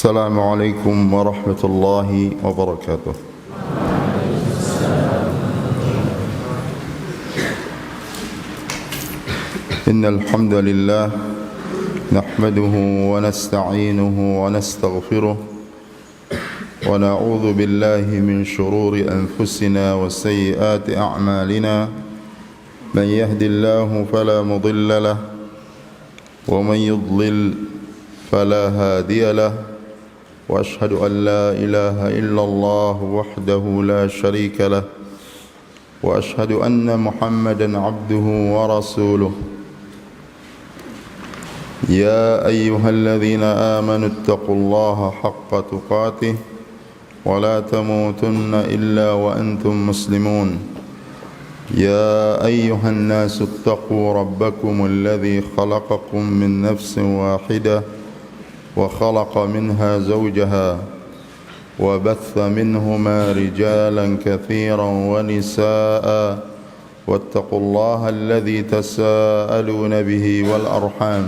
السلام عليكم ورحمة الله وبركاته. إن الحمد لله نحمده ونستعينه ونستغفره ونعوذ بالله من شرور أنفسنا وسيئات أعمالنا. من يهد الله فلا مضل له ومن يضلل فلا هادي له، وأشهد أن لا إله إلا الله وحده لا شريك له، وأشهد أن محمدا عبده ورسوله. يا أيها الذين آمنوا اتقوا الله حق تقاته ولا تموتن إلا وأنتم مسلمون. يا أيها الناس اتقوا ربكم الذي خلقكم من نفس واحدة وخلق منها زوجها وبث منهما رجالا كثيرا ونساء، واتقوا الله الذي تساءلون به والأرحام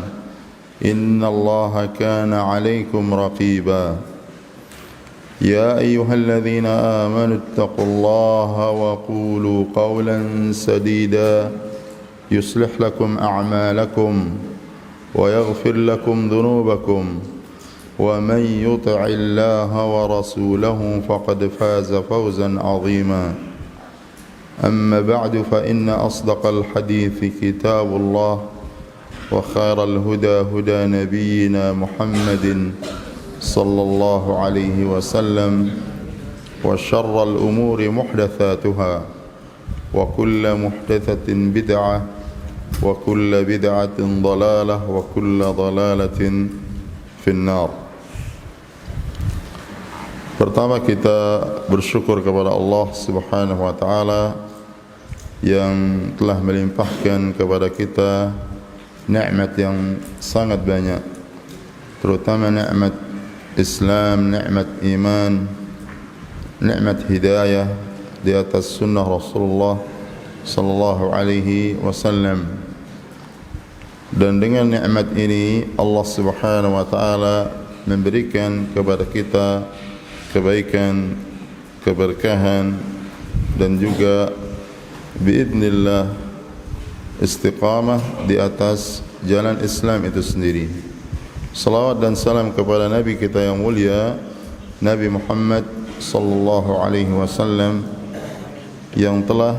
إن الله كان عليكم رقيبا. يا أيها الذين آمنوا اتقوا الله وقولوا قولا سديدا يصلح لكم أعمالكم ويغفر لكم ذنوبكم، ومن يطع الله ورسوله فقد فاز فوزا عظيما. أما بعد، فإن أصدق الحديث كتاب الله، وخير الهدى هدى نبينا محمد صلى الله عليه وسلم، وشر الأمور محدثاتها، وكل محدثة بدعة، وكل بدعة ضلالة، وكل ضلالة في النار. Pertama, kita bersyukur kepada Allah Subhanahu wa taala yang telah melimpahkan kepada kita nikmat yang sangat banyak, terutama nikmat Islam, nikmat iman, nikmat hidayah di atas sunnah Rasulullah sallallahu alaihi wasallam. Dan dengan nikmat ini Allah Subhanahu wa taala memberikan kepada kita kebaikan, keberkahan, dan juga biidznillah istiqamah di atas jalan Islam itu sendiri. Salawat dan salam kepada Nabi kita yang mulia, Nabi Muhammad sallallahu alaihi wasallam, yang telah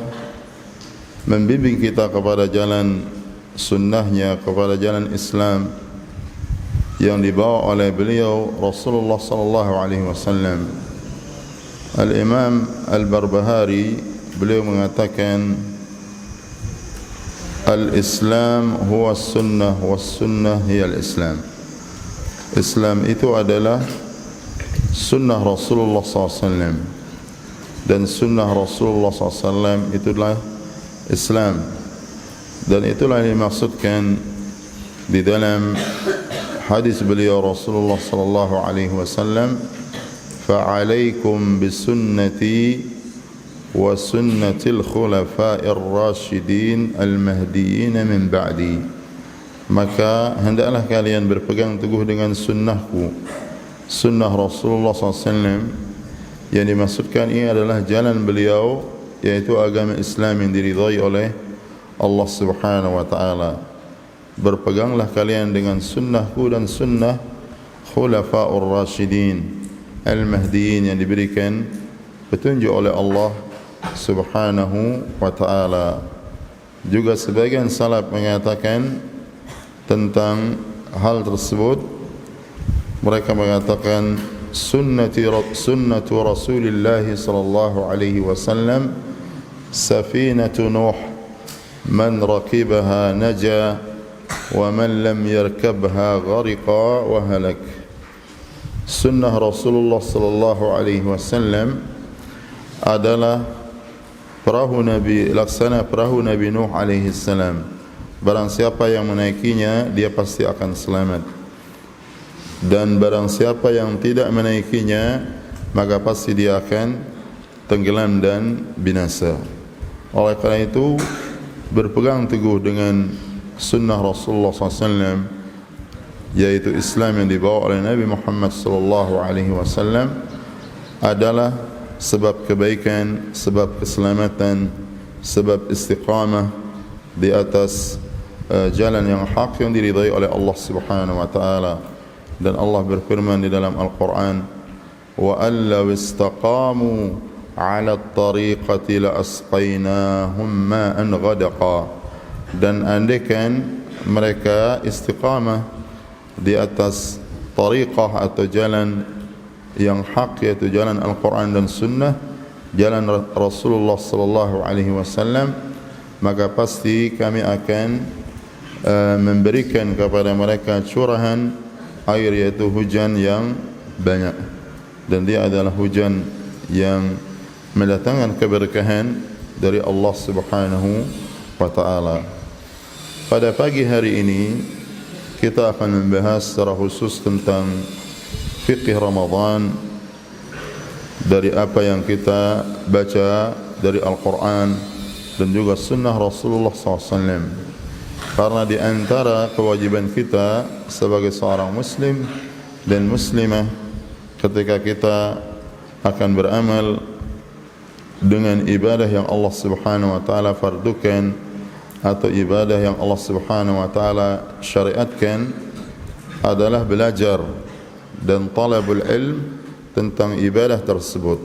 membimbing kita kepada jalan sunnahnya, kepada jalan Islam yang dibawa oleh beliau Rasulullah sallallahu alaihi wasallam. Al-Imam Al-Barbahari beliau mengatakan, Al-Islam huwa sunnah, was sunnah hiya al-Islam. Islam itu adalah sunnah Rasulullah SAW, dan sunnah Rasulullah SAW itulah Islam. Dan itulah yang dimaksudkan di dalam hadis beliau Rasulullah sallallahu alaihi wasallam, fa'alaikum bisunnati wa sunnatil khulafa'ir rasyidin al-mahdiyyin min ba'di. Maka hendaklah kalian berpegang teguh dengan sunnahku, sunnah Rasulullah SAW. Yang dimaksudkan ini adalah jalan beliau, yaitu agama Islam yang diridhai oleh Allah Subhanahu wa taala. Berpeganglah kalian dengan sunnahku dan sunnah khulafa'ur rasyidin al-mahdiyyin yang diberikan petunjuk oleh Allah Subhanahu wa taala. Juga sebagian salaf mengatakan tentang hal tersebut, mereka mengatakan sunnatu Rasulillah sallallahu alaihi wasallam safinatu Nuh, man rakibaha naja wa man lam yarkabha ghariqa wa halak. Sunnah Rasulullah sallallahu alaihi wasallam adalah perahu Nabi, laksana perahu Nabi Nuh alaihi salam. Barang siapa yang menaikinya, dia pasti akan selamat. Dan barang siapa yang tidak menaikinya, maka pasti dia akan tenggelam dan binasa. Oleh karena itu, berpegang teguh dengan sunnah Rasulullah SAW yaitu Islam yang dibawa oleh Nabi Muhammad sallallahu alaihi wasallam adalah sebab kebaikan, sebab keselamatan, sebab istiqamah di atas jalan yang hak yang diridai oleh Allah Subhanahu wa taala. Dan Allah berfirman di dalam Al-Qur'an, wa allaw istaqamu 'ala at-tariqati la asqainahum ma'an ghadaqa. Dan andaikan mereka istiqamah di atas tariqah atau jalan yang hak, yaitu jalan Al-Quran dan Sunnah, jalan Rasulullah sallallahu alaihi wasallam, maka pasti kami akan memberikan kepada mereka curahan air, yaitu hujan yang banyak. Dan dia adalah hujan yang mendatangkan keberkahan dari Allah Subhanahu wa taala. Pada pagi hari ini kita akan membahas secara khusus tentang fiqh Ramadan dari apa yang kita baca dari Al-Quran dan juga sunnah Rasulullah SAW. Karena di antara kewajiban kita sebagai seorang muslim dan muslimah ketika kita akan beramal dengan ibadah yang Allah Subhanahu wa taala fardukan atau ibadah yang Allah Subhanahu wa taala syariatkan adalah belajar dan talabul ilm tentang ibadah tersebut.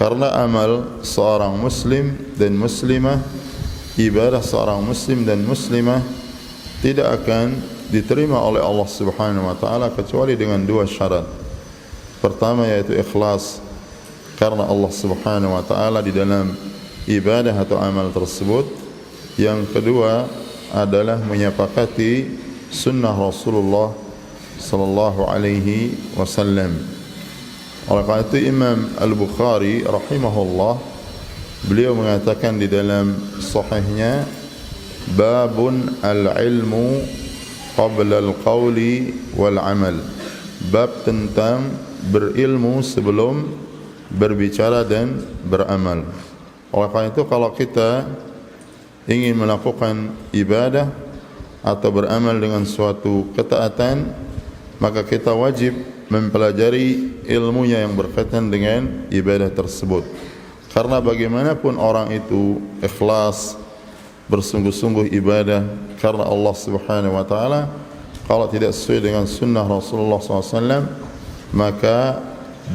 Karena amal seorang muslim dan muslimah, ibadah seorang muslim dan muslimah tidak akan diterima oleh Allah Subhanahu wa taala kecuali dengan dua syarat. Pertama yaitu ikhlas, karena Allah Subhanahu wa taala di dalam ibadah atau amal tersebut. Yang kedua adalah menyepakati sunnah Rasulullah sallallahu alaihi wasallam. Oleh karena itu Imam Al-Bukhari rahimahullah, beliau mengatakan di dalam sahihnya, babun al-ilmu qabla al-qawli wal-amal, bab tentang berilmu sebelum berbicara dan beramal. Oleh karena itu kalau kita ingin melakukan ibadah atau beramal dengan suatu ketaatan, maka kita wajib mempelajari ilmunya yang berkaitan dengan ibadah tersebut. Karena bagaimanapun orang itu ikhlas, bersungguh-sungguh ibadah karena Allah Subhanahu wa taala, kalau tidak sesuai dengan sunnah Rasulullah SAW, maka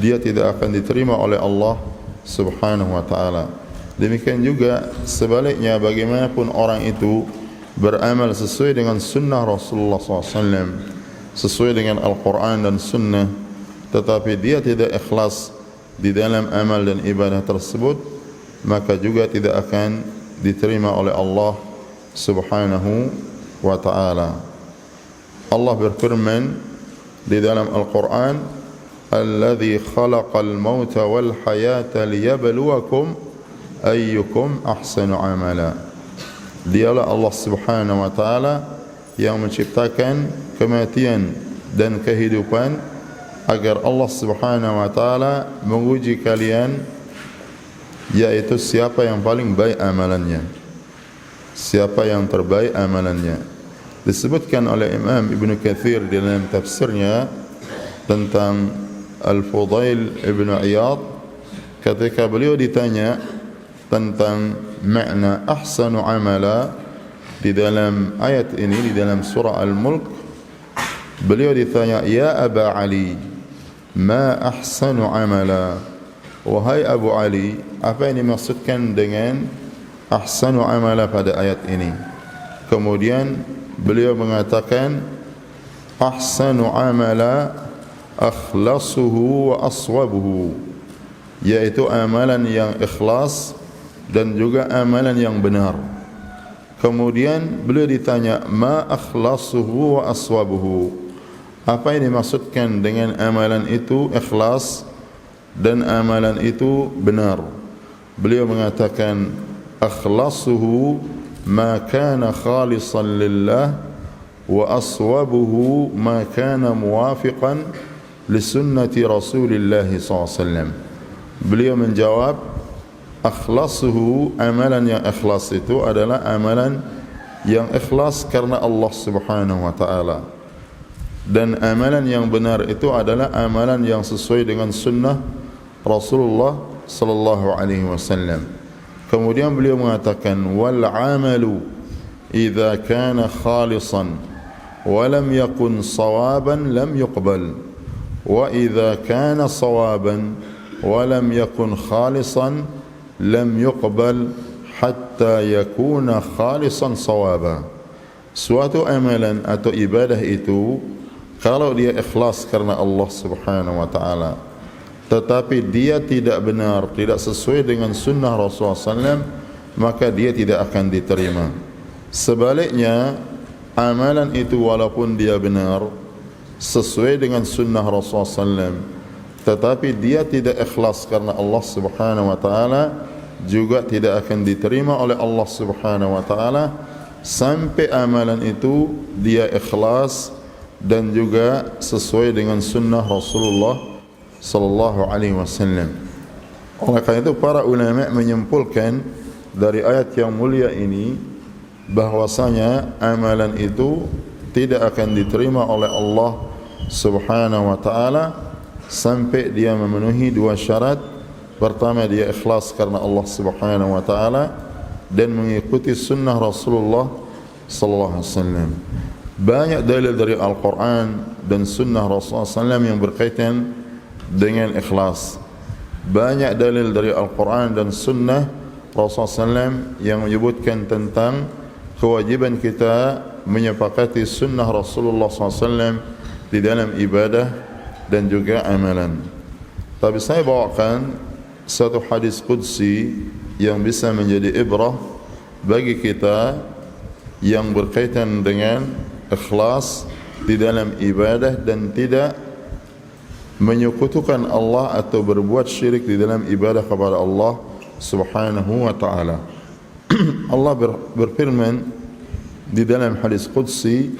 dia tidak akan diterima oleh Allah Subhanahu wa taala. Demikian juga sebaliknya, bagaimanapun orang itu beramal sesuai dengan sunnah Rasulullah SAW, sesuai dengan Al-Quran dan Sunnah, tetapi dia tidak ikhlas di dalam amal dan ibadah tersebut, maka juga tidak akan diterima oleh Allah Subhanahu wa ta'ala. Allah berfirman di dalam Al-Quran, alladhi khalaqal mauta wal hayata liyabluwakum ayyukum ahsanu amala. Dialah Allah Subhanahu wa taala yang menciptakan kematian dan kehidupan agar Allah Subhanahu wa taala menguji kalian, yaitu siapa yang paling baik amalannya, siapa yang terbaik amalannya. Disebutkan oleh Imam Ibn Kathir di dalam tafsirnya tentang Al-Fudail Ibn Iyad, ketika beliau ditanya tentang makna ahsanu amala di dalam ayat ini, di dalam surah Al-Mulk, beliau ditanya, ya Aba Ali, ma ahsanu amala, wahai Abu Ali, apa yang dimaksudkan dengan ahsanu amala pada ayat ini? Kemudian beliau mengatakan, ahsanu amala akhlasuhu wa aswabuhu, yaitu amalan yang ikhlas dan juga amalan yang benar. Kemudian beliau ditanya, ma akhlasuhu wa aswabuhu, apa yang dimaksudkan dengan amalan itu ikhlas dan amalan itu benar? Beliau mengatakan, akhlasuhu ma kana khalisan lillah wa aswabuhu ma kana muwafiqan li sunnati Rasulillah SAW. Beliau menjawab, akhlasuhu, amalan yang ikhlas itu adalah amalan yang ikhlas karena Allah Subhanahu wa ta'ala. Dan amalan yang benar itu adalah amalan yang sesuai dengan sunnah Rasulullah sallallahu alaihi wasallam. Kemudian beliau mengatakan wal amalu idza kana khalisan wa lam yakun sawaban lam yuqbal wa idza kana sawaban wa lam yakun khalisan lam yuqbal hatta yakuna khalisan sawaba. Suatu amalan atau ibadah itu kalau dia ikhlas karena Allah Subhanahu wa taala, tetapi dia tidak benar, tidak sesuai dengan sunnah Rasulullah SAW, maka dia tidak akan diterima. Sebaliknya, amalan itu walaupun dia benar, sesuai dengan sunnah Rasulullah SAW, tetapi dia tidak ikhlas karena Allah Subhanahu wa taala, juga tidak akan diterima oleh Allah Subhanahu wa taala sampai amalan itu dia ikhlas dan juga sesuai dengan sunnah Rasulullah sallallahu alaihi wasallam. Oleh karena itu para ulama menyimpulkan dari ayat yang mulia ini bahwasanya amalan itu tidak akan diterima oleh Allah Subhanahu wa taala sampai dia memenuhi dua syarat. Pertama, dia ikhlas karena Allah Subhanahu wa taala dan mengikuti sunnah Rasulullah sallallahu alaihi wasallam. Banyak dalil dari Al-Quran dan sunnah Rasulullah SAW yang berkaitan dengan ikhlas. Banyak dalil dari Al-Quran dan sunnah Rasulullah SAW yang menyebutkan tentang kewajiban kita menyepakati sunnah Rasulullah SAW di dalam ibadah dan juga amalan. Tapi saya bawakan satu hadis qudsi yang bisa menjadi ibrah bagi kita yang berkaitan dengan ikhlas di dalam ibadah dan tidak menyekutukan Allah atau berbuat syirik di dalam ibadah kepada Allah Subhanahu wa taala. Allah berfirman di dalam hadis qudsi,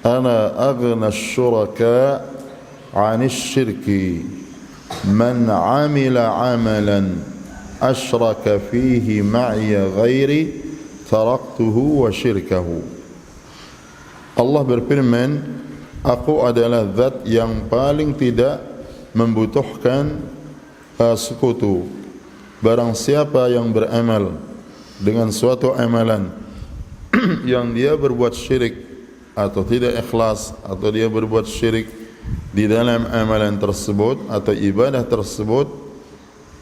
ana aghna asy-syuraka 'anil syirki man 'amila 'amalan asyraka fihi ma'iya ghairi taraktuhu wa syirkahu. Allah berfirman, aku adalah zat yang paling tidak membutuhkan sekutu. Barang siapa yang beramal dengan suatu amalan yang dia berbuat syirik atau tidak ikhlas, atau dia berbuat syirik di dalam amalan tersebut atau ibadah tersebut,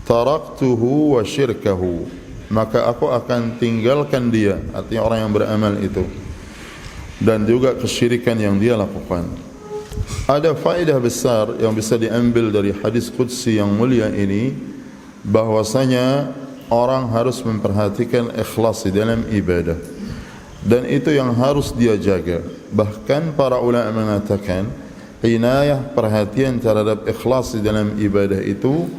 taraktuhu wa syirkahu, maka aku akan tinggalkan dia, artinya orang yang beramal itu, dan juga kesyirikan yang dia lakukan. Ada faedah besar yang bisa diambil dari hadis qudsi yang mulia ini, bahwasanya orang harus memperhatikan ikhlas di dalam ibadah, dan itu yang harus dia jaga. Bahkan para ulama mengatakan inayah, perhatian terhadap ikhlas di dalam ibadah itu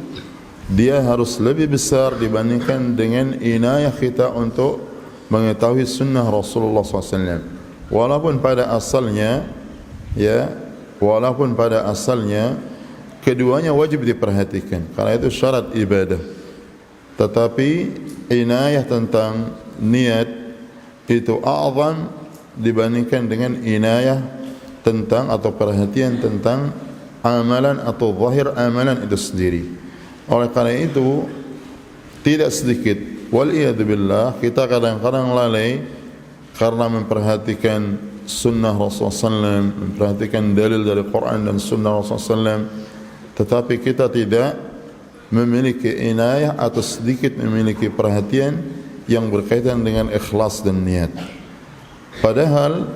dia harus lebih besar dibandingkan dengan inayah kita untuk mengetahui sunnah Rasulullah SAW. Walaupun pada asalnya keduanya wajib diperhatikan karena itu syarat ibadah, tetapi inayah tentang niat itu a'zam dibandingkan dengan inayah tentang atau perhatian tentang amalan atau zahir amalan itu sendiri. Oleh karena itu tidak sedikit waliyadzubillah kita kadang-kadang lalai karena memperhatikan sunnah Rasulullah SAW, memperhatikan dalil dari Quran dan sunnah Rasulullah SAW, tetapi kita tidak memiliki inayah atau sedikit memiliki perhatian yang berkaitan dengan ikhlas dan niat. Padahal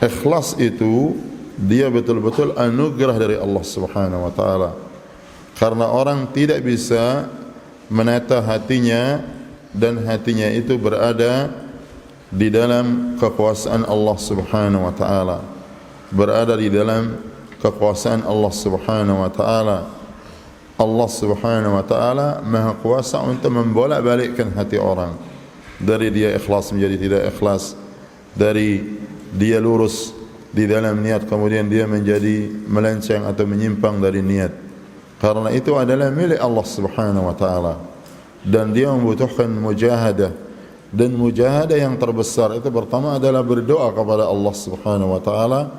ikhlas itu dia betul-betul anugerah dari Allah Subhanahu wa taala. Karena orang tidak bisa menata hatinya dan hatinya itu berada di dalam kekuasaan Allah Subhanahu wa taala, berada di dalam kekuasaan Allah Subhanahu wa taala. Allah Subhanahu wa taala Maha Kuasa untuk membolak-balikkan hati orang, dari dia ikhlas menjadi tidak ikhlas, dari dia lurus di dalam niat kemudian dia menjadi melenceng atau menyimpang dari niat. Karena itu adalah milik Allah Subhanahu wa taala dan dia membutuhkan mujahadah. Dan mujahadah yang terbesar itu pertama adalah berdoa kepada Allah Subhanahu wa taala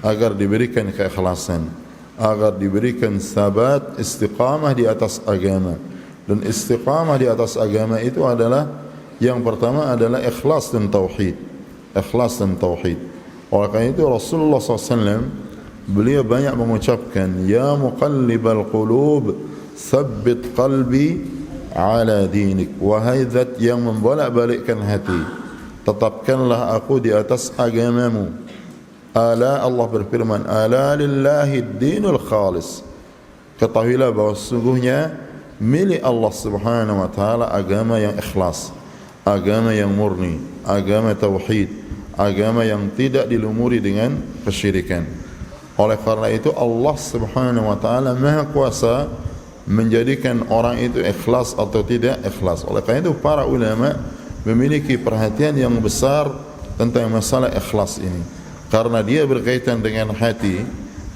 agar diberikan keikhlasan, agar diberikan sabat istiqamah di atas agama. Dan istiqamah di atas agama itu adalah yang pertama adalah ikhlas dan tauhid. Ikhlas dan tauhid. Oleh karena itu Rasulullah SAW beliau banyak mengucapkan, ya muqallibal qulub tsabbit qalbi ala dinik. Wahai zat yang membolak-balikkan hati, tetapkanlah aku di atas agamamu. Ala, Allah berfirman, ala lillahi dinul khalis. Ketahuilah bahwa sesungguhnya milik Allah Subhanahu wa taala agama yang ikhlas, agama yang murni, agama tauhid, agama yang tidak dilumuri dengan kesyirikan. Oleh karena itu Allah Subhanahu wa taala Maha Kuasa menjadikan orang itu ikhlas atau tidak ikhlas. Oleh karena itu para ulama memiliki perhatian yang besar tentang masalah ikhlas ini, karena dia berkaitan dengan hati,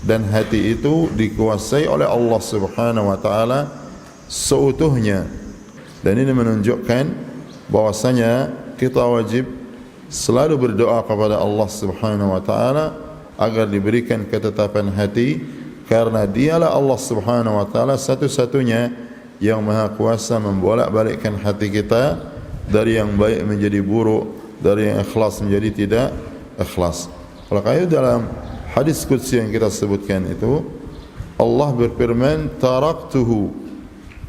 dan hati itu dikuasai oleh Allah Subhanahu wa taala seutuhnya. Dan ini menunjukkan bahwasanya kita wajib selalu berdoa kepada Allah Subhanahu wa taala agar diberikan ketetapan hati, karena dialah Allah Subhanahu wa taala satu-satunya yang maha kuasa membolak-balikkan hati kita dari yang baik menjadi buruk, dari yang ikhlas menjadi tidak ikhlas. Oleh karena itu dalam hadis qudsi yang kita sebutkan itu, Allah berfirman, taraktuhu,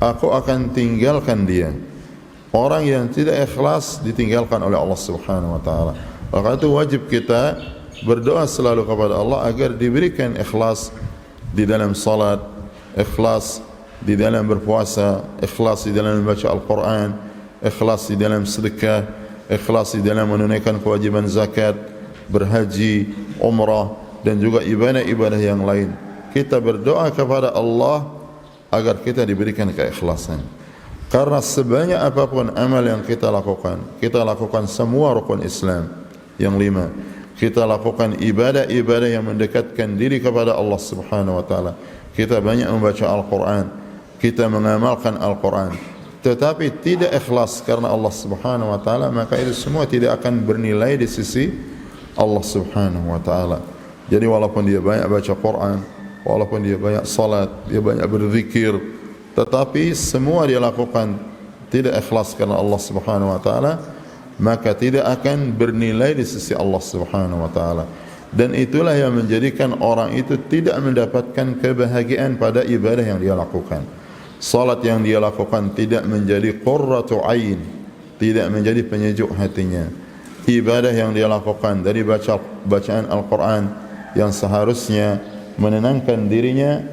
aku akan tinggalkan dia. Orang yang tidak ikhlas ditinggalkan oleh Allah Subhanahu wa taala. Oleh karena itu wajib kita berdoa selalu kepada Allah agar diberikan ikhlas di dalam salat, ikhlas di dalam berpuasa, ikhlas di dalam membaca Al-Quran, ikhlas di dalam sedekah, ikhlas di dalam menunaikan kewajiban zakat, berhaji, umrah, dan juga ibadah-ibadah yang lain. Kita berdoa kepada Allah agar kita diberikan keikhlasan. Karena sebanyak apapun amal yang kita lakukan semua rukun Islam yang 5. Kita lakukan ibadah-ibadah yang mendekatkan diri kepada Allah Subhanahu wa taala. Kita banyak membaca Al-Quran, kita mengamalkan Al-Quran, tetapi tidak ikhlas karena Allah Subhanahu wa taala, maka itu semua tidak akan bernilai di sisi Allah Subhanahu wa taala. Jadi walaupun dia banyak baca Quran, walaupun dia banyak salat, dia banyak berzikir, tetapi semua dia lakukan tidak ikhlas karena Allah Subhanahu wa taala, maka tidak akan bernilai di sisi Allah Subhanahu wa taala. Dan itulah yang menjadikan orang itu tidak mendapatkan kebahagiaan pada ibadah yang dia lakukan. Salat yang dia lakukan tidak menjadi qurratu ain, tidak menjadi penyejuk hatinya. Ibadah yang dia lakukan dari bacaan Al-Quran yang seharusnya menenangkan dirinya,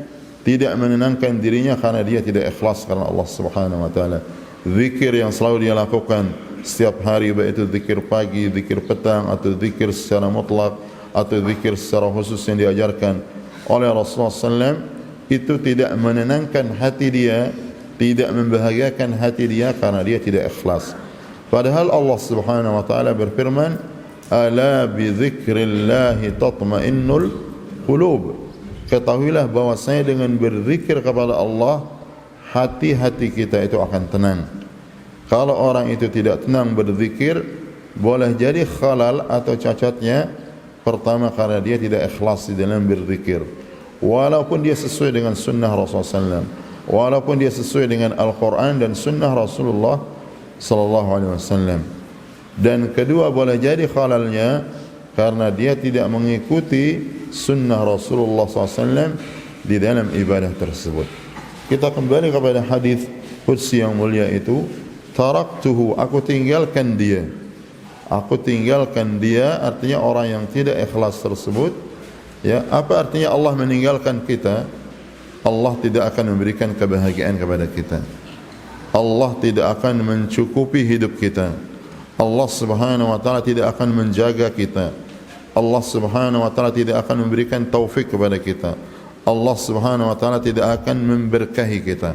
tidak menenangkan dirinya karena dia tidak ikhlas karena Allah Subhanahu wa taala. Zikir yang selalu dia lakukan setiap hari, baik itu zikir pagi, zikir petang, atau zikir secara mutlak, atau zikir secara khusus yang diajarkan oleh Rasulullah SAW, itu tidak menenangkan hati dia, tidak membahagiakan hati dia karena dia tidak ikhlas. Padahal Allah Subhanahu wa taala berfirman, ala bi dzikrillahi tatmainnul qulub. Ketahuilah bahwasanya dengan berzikir kepada Allah, hati-hati kita itu akan tenang. Kalau orang itu tidak tenang berzikir, boleh jadi khalal atau cacatnya pertama karena dia tidak ikhlas di dalam berzikir. Walaupun dia sesuai dengan sunnah Rasulullah SAW, walaupun dia sesuai dengan Al-Quran dan sunnah Rasulullah sallallahu alaihi wasallam. Dan kedua, boleh jadi khalalnya karena dia tidak mengikuti sunnah Rasulullah SAW di dalam ibadah tersebut. Kita kembali kepada hadis qudsi yang mulia itu, taraktuhu, aku tinggalkan dia. Aku tinggalkan dia artinya orang yang tidak ikhlas tersebut. Ya, apa artinya Allah meninggalkan kita? Allah tidak akan memberikan kebahagiaan kepada kita. Allah tidak akan mencukupi hidup kita. Allah Subhanahu wa taala tidak akan menjaga kita. Allah Subhanahu wa taala tidak akan memberikan taufik kepada kita. Allah Subhanahu wa taala tidak akan memberkahi kita.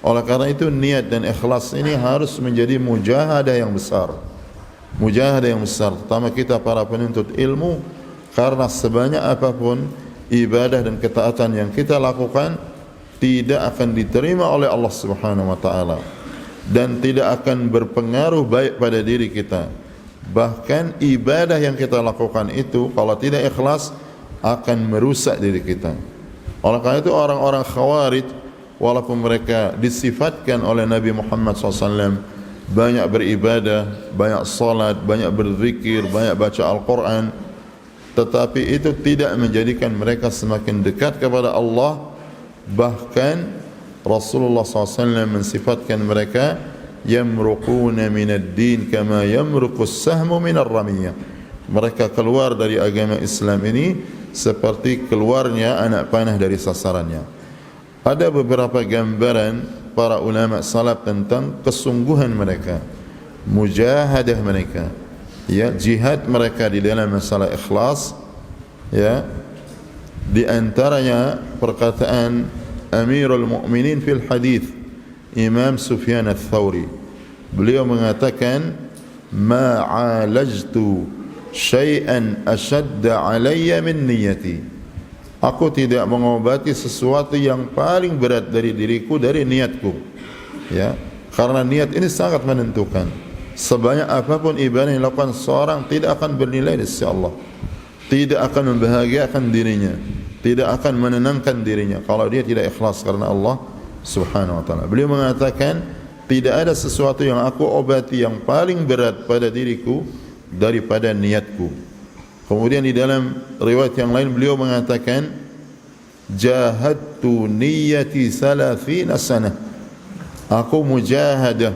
Oleh karena itu niat dan ikhlas ini harus menjadi mujahadah yang besar. Mujahadah yang besar, terutama kita para penuntut ilmu, karena sebanyak apapun ibadah dan ketaatan yang kita lakukan tidak akan diterima oleh Allah Subhanahu wa taala dan tidak akan berpengaruh baik pada diri kita. Bahkan ibadah yang kita lakukan itu kalau tidak ikhlas akan merusak diri kita. Oleh karena itu orang-orang Khawarij, walaupun mereka disifatkan oleh Nabi Muhammad SAW banyak beribadah, banyak salat, banyak berzikir, banyak baca Al-Quran, tetapi itu tidak menjadikan mereka semakin dekat kepada Allah. Bahkan Rasulullah SAW mensifatkan mereka yamruquna minad din kama yamruqus sahmu minar ramiyah. Mereka keluar dari agama Islam ini seperti keluarnya anak panah dari sasarannya. Ada beberapa gambaran para ulama salaf tentang kesungguhan mereka, mujahadah mereka, ya, jihad mereka di dalam masalah ikhlas, ya. Di antaranya perkataan Amirul Mukminin fil hadis Imam Sufyan Ats-Tsauri. Beliau mengatakan, "Ma 'alajtu syai'an ashadda 'alayya min niyyati." Aku tidak mengobati sesuatu yang paling berat dari diriku dari niatku. Ya, karena niat ini sangat menentukan. Sebanyak apapun ibadah yang dilakukan seorang tidak akan bernilai di sisi Allah. Tidak akan membahagiakan dirinya, tidak akan menenangkan dirinya kalau dia tidak ikhlas karena Allah Subhanahu wa taala. Beliau mengatakan, tidak ada sesuatu yang aku obati yang paling berat pada diriku daripada niatku. Kemudian di dalam riwayat yang lain beliau mengatakan, jahadtu niyyati 30 sanah. Aku mujahadah,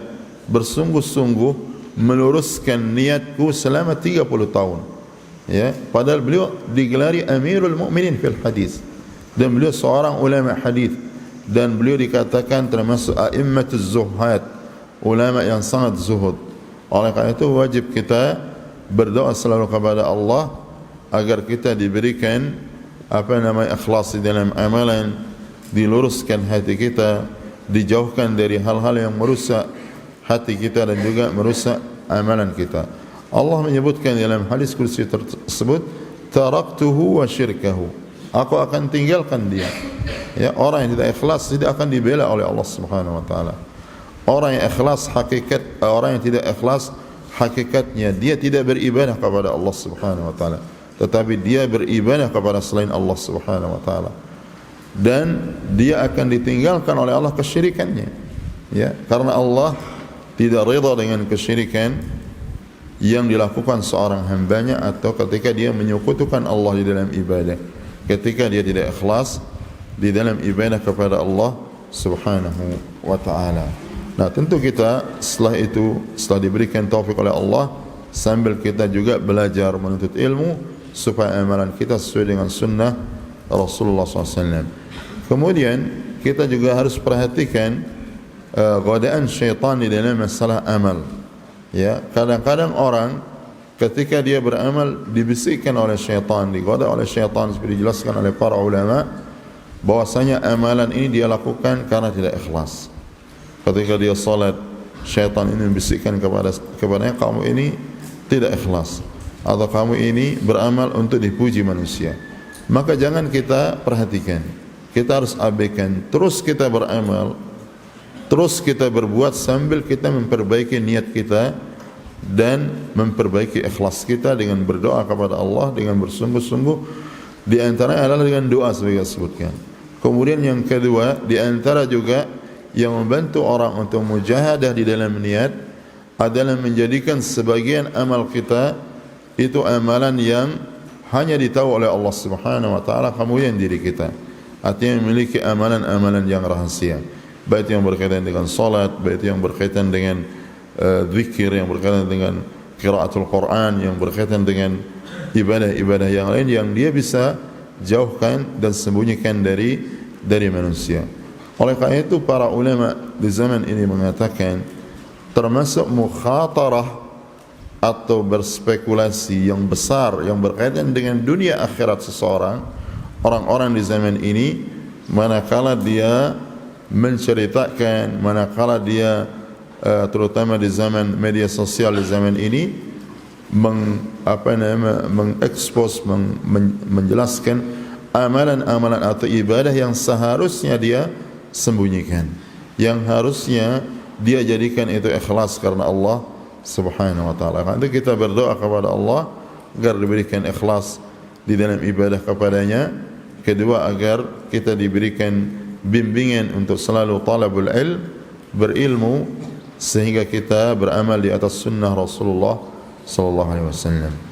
bersungguh-sungguh meluruskan niatku selama 30 tahun. Ya, padahal beliau digelari Amirul Mukminin fil hadis, dan beliau seorang ulama hadis, dan beliau dikatakan termasuk a'immatuz zuhad, ulama yang sangat zuhud. Oleh karena itu wajib kita berdoa selalu kepada Allah agar kita diberikan ikhlas di dalam amalan, diluruskan hati kita, dijauhkan dari hal-hal yang merusak hati kita dan juga merusak amalan kita. Allah menyebutkan dalam hadis kursi tersebut, taraktuhu wa syirkahu. Aku akan tinggalkan dia. Ya, orang yang tidak ikhlas tidak akan dibela oleh Allah Subhanahu wa taala. Orang yang ikhlas orang yang tidak ikhlas hakikatnya dia tidak beribadah kepada Allah Subhanahu wa taala, tetapi dia beribadah kepada selain Allah Subhanahu wa taala. Dan dia akan ditinggalkan oleh Allah kesyirikannya. Ya, karena Allah tidak rida dengan kesyirikan yang dilakukan seorang hambanya atau ketika dia menyekutukan Allah di dalam ibadah, ketika dia tidak ikhlas di dalam ibadah kepada Allah Subhanahu wa taala. Nah, tentu kita setelah itu, setelah diberikan taufik oleh Allah, sambil kita juga belajar menuntut ilmu supaya amalan kita sesuai dengan sunnah Rasulullah SAW. Kemudian kita juga harus perhatikan godaan syaitan di dalam masalah amal. Ya, kadang-kadang orang ketika dia beramal dibisikkan oleh syaitan, digoda oleh syaitan, seperti dijelaskan oleh para ulama bahwasanya amalan ini dia lakukan karena tidak ikhlas. Ketika dia salat, syaitan ini membisikkan kepadanya, kamu ini tidak ikhlas, atau kamu ini beramal untuk dipuji manusia. Maka jangan kita perhatikan, kita harus abaikan, terus kita beramal, terus kita berbuat sambil kita memperbaiki niat kita dan memperbaiki ikhlas kita dengan berdoa kepada Allah dengan bersungguh-sungguh. Di antaranya adalah dengan doa sebagai disebutkan. Kemudian yang kedua, di antara juga yang membantu orang untuk mujahadah di dalam niat adalah menjadikan sebagian amal kita itu amalan yang hanya ditahu oleh Allah Subhanahu wa taala, kemudian diri kita. Artinya memiliki amalan-amalan yang rahasia, baik yang berkaitan dengan salat, baik yang berkaitan dengan zikir, yang berkaitan dengan qiraatul Quran, yang berkaitan dengan ibadah-ibadah yang lain yang dia bisa jauhkan dan sembunyikan dari manusia. Oleh karena itu para ulama di zaman ini mengatakan termasuk mukhatarah atau berspekulasi yang besar yang berkaitan dengan dunia akhirat seseorang, orang-orang di zaman ini, manakala dia menceritakan, manakala dia terutama di zaman media sosial di zaman ini mengekspos, menjelaskan amalan-amalan atau ibadah yang seharusnya dia sembunyikan, yang harusnya dia jadikan itu ikhlas karena Allah Subhanahu wa taala. Nanti kita berdoa kepada Allah agar diberikan ikhlas di dalam ibadah kepadanya. Kedua, agar kita diberikan bimbingan untuk selalu talabul ilm, berilmu, sehingga kita beramal di atas sunnah Rasulullah sallallahu alaihi wasallam.